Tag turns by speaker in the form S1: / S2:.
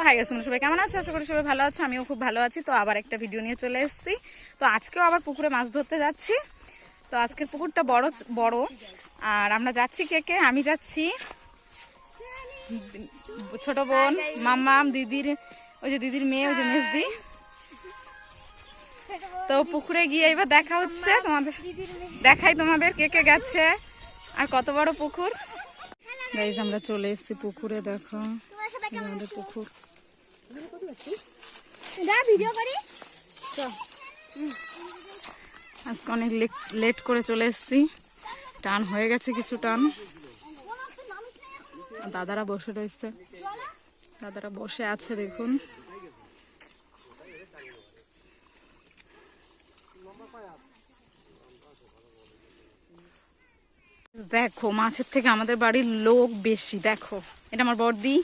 S1: Hi guys, তোমরা সবাই কেমন আছো? আশা করি সবাই ভালো আছো। আমিও খুব ভালো আছি। তো আবার একটা ভিডিও নিয়ে চলে এসেছি। তো আজকেও আবার পুকুরে মাছ ধরতে যাচ্ছি। তো আজকের পুকুরটা বড় বড়। আর আমরা যাচ্ছি কে কে? আমি যাচ্ছি, ছোট বোন, মাম্মাম, দিদির ওই যে দিদির মেয়ে, ওই যে মেজদি। তো পুকুরে গিয়ে এবার দেখা হচ্ছে তোমাদের, দেখাই তোমাদের কে কে গেছে আর কত বড় পুকুর। গাইস আমরা চলে এসেছি পুকুরে, দেখো আমাদের পুকুর। আজকে অনেক লেট করে চলে এসেছি, টান হয়ে গেছে কিছু টান। দাদারা বসে রয়েছে, দাদারা বসে আছে দেখুন। দেখো মাছের থেকে আমাদের বাড়ির লোক বেশি। দেখো এটা আমার বড়দি,